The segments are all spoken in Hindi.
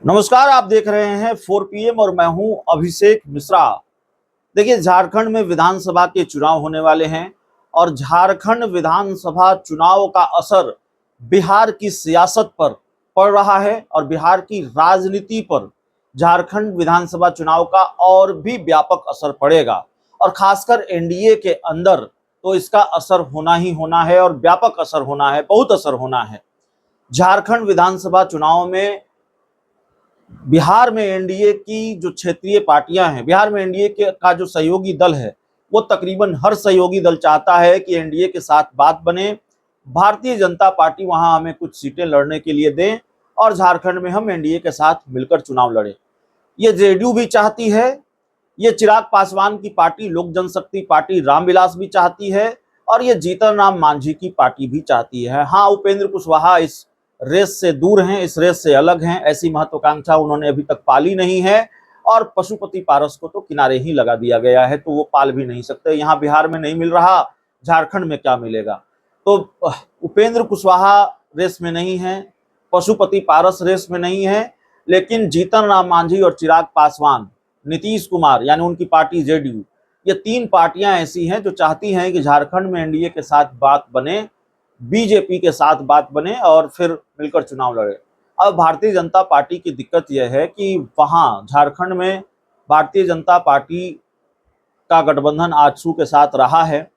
नमस्कार, आप देख रहे हैं 4 PM और मैं हूं अभिषेक मिश्रा। देखिए, झारखंड में विधानसभा के चुनाव होने वाले हैं और झारखंड विधानसभा चुनाव का असर बिहार की सियासत पर पड़ रहा है और बिहार की राजनीति पर झारखंड विधानसभा चुनाव का और भी व्यापक असर पड़ेगा और खासकर एनडीए के अंदर तो इसका असर होना ही होना है और व्यापक असर होना है, बहुत असर होना है। झारखंड विधानसभा चुनाव में बिहार में एनडीए की जो क्षेत्रीय पार्टियां हैं, बिहार में एनडीए के का जो सहयोगी दल है, वो तकरीबन हर सहयोगी दल चाहता है कि एनडीए के साथ बात बने, भारतीय जनता पार्टी वहां हमें कुछ सीटें लड़ने के लिए दें और झारखंड में हम एनडीए के साथ मिलकर चुनाव लड़ें। ये जेडीयू भी चाहती है, ये चिराग पासवान की पार्टी लोक जनशक्ति पार्टी रामविलास भी चाहती है और ये जीतन राम मांझी की पार्टी भी चाहती है। हाँ, उपेंद्र कुशवाहा इस रेस से दूर हैं, इस रेस से अलग हैं, ऐसी महत्वाकांक्षा उन्होंने अभी तक पाली नहीं है और पशुपति पारस को तो किनारे ही लगा दिया गया है, तो वो पाल भी नहीं सकते। यहाँ बिहार में नहीं मिल रहा, झारखंड में क्या मिलेगा। तो उपेंद्र कुशवाहा रेस में नहीं है, पशुपति पारस रेस में नहीं है, लेकिन जीतन राम मांझी और चिराग पासवान, नीतीश कुमार यानी उनकी पार्टी जेडीयू, ये तीन पार्टियां ऐसी हैं जो चाहती हैं कि झारखंड में एनडीए के साथ बात बने, बीजेपी के साथ बात बने और फिर मिलकर चुनाव लड़े। अब भारतीय जनता पार्टी की दिक्कत यह है कि वहां झारखंड में भारतीय जनता पार्टी का गठबंधन आजसू के साथ रहा है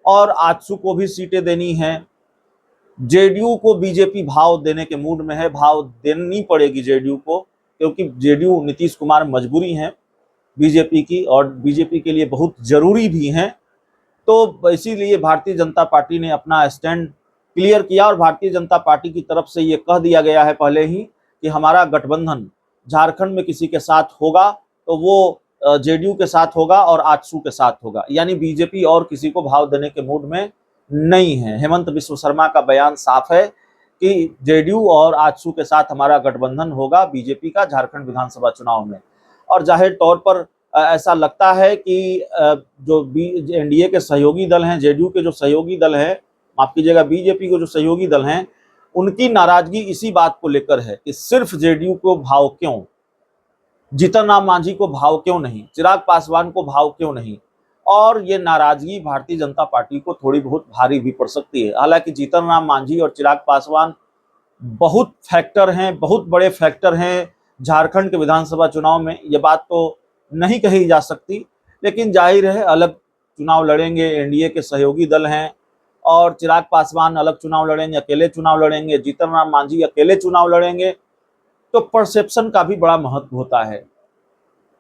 और आजसू को भी सीटें देनी है। जेडीयू को बीजेपी भाव देने के मूड में है, भाव देनी पड़ेगी जेडीयू को, क्योंकि जेडीयू नीतीश कुमार मजबूरी है बीजेपी की और बीजेपी के लिए बहुत जरूरी भी हैं। तो इसीलिए भारतीय जनता पार्टी ने अपना स्टैंड क्लियर किया और भारतीय जनता पार्टी की तरफ से ये कह दिया गया है पहले ही कि हमारा गठबंधन झारखंड में किसी के साथ होगा तो वो जेडीयू के साथ होगा और आजसू के साथ होगा, यानी बीजेपी और किसी को भाव देने के मूड में नहीं है। हेमंत बिश्व शर्मा का बयान साफ है कि जेडीयू और आजसू के साथ हमारा गठबंधन होगा बीजेपी का झारखंड विधानसभा चुनाव में। और जाहिर तौर पर ऐसा लगता है कि जो एनडीए के सहयोगी दल हैं, जेडीयू के जो सहयोगी दल हैं, माफ कीजिएगा बीजेपी के जो सहयोगी दल हैं, उनकी नाराजगी इसी बात को लेकर है कि सिर्फ जेडीयू को भाव क्यों, जीतन राम मांझी को भाव क्यों नहीं, चिराग पासवान को भाव क्यों नहीं। और ये नाराजगी भारतीय जनता पार्टी को थोड़ी बहुत भारी भी पड़ सकती है। हालांकि जीतन राम मांझी और चिराग पासवान बहुत फैक्टर हैं, बहुत बड़े फैक्टर हैं झारखंड के विधानसभा चुनाव में, ये बात तो नहीं कही जा सकती। लेकिन जाहिर है अलग चुनाव लड़ेंगे, एनडीए के सहयोगी दल हैं और चिराग पासवान अलग चुनाव लड़ेंगे, अकेले चुनाव लड़ेंगे, जीतन राम मांझी अकेले चुनाव लड़ेंगे, तो परसेप्शन का भी बड़ा महत्व होता है।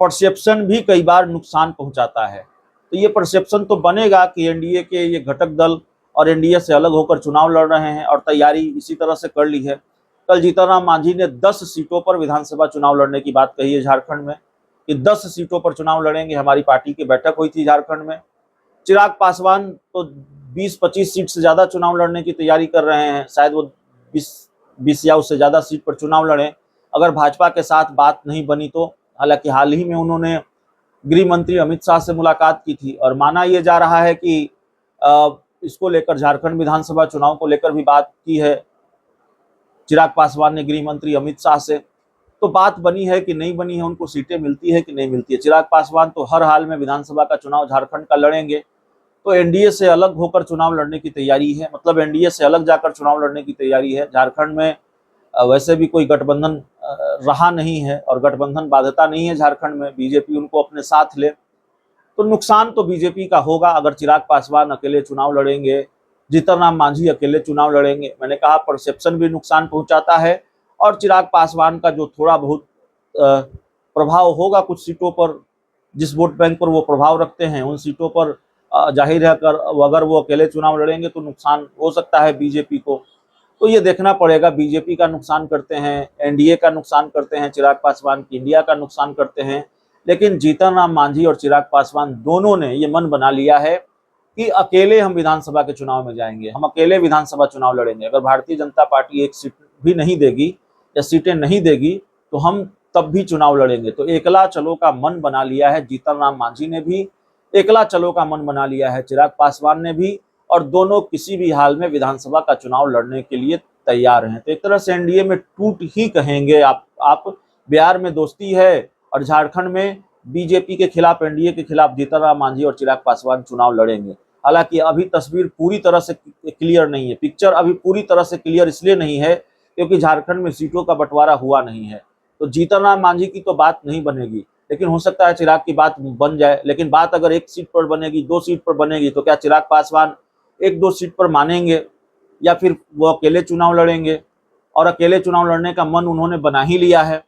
परसेप्शन भी कई बार नुकसान पहुंचाता है। तो ये परसेप्शन तो बनेगा कि एनडीए के ये घटक दल और एनडीए से अलग होकर चुनाव लड़ रहे हैं और तैयारी इसी तरह से कर ली है। कल जीतन राम मांझी ने 10 सीटों पर विधानसभा चुनाव लड़ने की बात कही है झारखंड में, कि 10 सीटों पर चुनाव लड़ेंगे। हमारी पार्टी की बैठक हुई थी झारखंड में। चिराग पासवान तो 20-25 सीट से ज्यादा चुनाव लड़ने की तैयारी कर रहे हैं, शायद वो 20 या उससे ज्यादा सीट पर चुनाव लड़ें अगर भाजपा के साथ बात नहीं बनी तो। हालांकि हाल ही में उन्होंने गृह मंत्री अमित शाह से मुलाकात की थी और माना यह जा रहा है कि इसको लेकर, झारखंड विधानसभा चुनाव को लेकर भी बात की है चिराग पासवान ने गृह मंत्री अमित शाह से। तो बात बनी है कि नहीं बनी है, उनको सीटें मिलती है कि नहीं मिलती है। चिराग पासवान तो हर हाल में विधानसभा का चुनाव झारखंड का लड़ेंगे, तो एनडीए से अलग होकर चुनाव लड़ने की तैयारी है, मतलब एनडीए से अलग जाकर चुनाव लड़ने की तैयारी है। झारखंड में वैसे भी कोई गठबंधन रहा नहीं है और गठबंधन बाध्यता नहीं है झारखंड में, बीजेपी उनको अपने साथ ले, तो नुकसान तो बीजेपी का होगा अगर चिराग पासवान अकेले चुनाव लड़ेंगे, जीतन राम मांझी अकेले चुनाव लड़ेंगे। मैंने कहा परसेप्शन भी नुकसान पहुंचाता है और चिराग पासवान का जो थोड़ा बहुत प्रभाव होगा कुछ सीटों पर, जिस वोट बैंक पर वो प्रभाव रखते हैं उन सीटों पर, जाहिर है अगर वो अकेले चुनाव लड़ेंगे तो नुकसान हो सकता है बीजेपी को। तो ये देखना पड़ेगा, बीजेपी का नुकसान करते हैं, एनडीए का नुकसान करते हैं चिराग पासवान, की इंडिया का नुकसान करते हैं। लेकिन जीतन राम मांझी और चिराग पासवान दोनों ने ये मन बना लिया है कि अकेले हम विधानसभा के चुनाव में जाएंगे, हम अकेले विधानसभा चुनाव लड़ेंगे। अगर भारतीय जनता पार्टी एक सीट भी नहीं देगी या सीटें नहीं देगी तो हम तब भी चुनाव लड़ेंगे। तो एकला चलो का मन बना लिया है जीतन राम मांझी ने भी, एकला चलो का मन बना लिया है चिराग पासवान ने भी, और दोनों किसी भी हाल में विधानसभा का चुनाव लड़ने के लिए तैयार हैं। तो एक तरह से एनडीए में टूट ही कहेंगे आप बिहार में दोस्ती है और झारखंड में बीजेपी के खिलाफ, एनडीए के खिलाफ जीतन राम मांझी और चिराग पासवान चुनाव लड़ेंगे। हालांकि अभी तस्वीर पूरी तरह से क्लियर नहीं है, पिक्चर अभी पूरी तरह से क्लियर इसलिए नहीं है क्योंकि झारखंड में सीटों का बंटवारा हुआ नहीं है। तो जीतन राम मांझी की तो बात नहीं बनेगी, लेकिन हो सकता है चिराग की बात बन जाए। लेकिन बात अगर एक सीट पर बनेगी, 2 सीट पर बनेगी, तो क्या चिराग पासवान 1-2 सीट पर मानेंगे या फिर वो अकेले चुनाव लड़ेंगे? और अकेले चुनाव लड़ने का मन उन्होंने बना ही लिया है,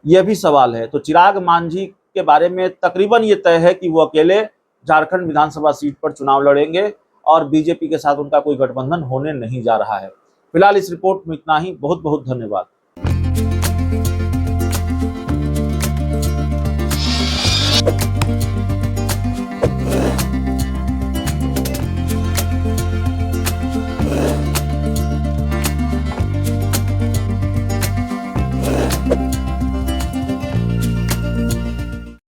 यह भी सवाल है। तो चिराग मांझी के बारे में तकरीबन ये तय है कि वो अकेले झारखंड विधानसभा सीट पर चुनाव लड़ेंगे और बीजेपी के साथ उनका कोई गठबंधन होने नहीं जा रहा है। फिलहाल इस रिपोर्ट में इतना ही। बहुत बहुत धन्यवाद।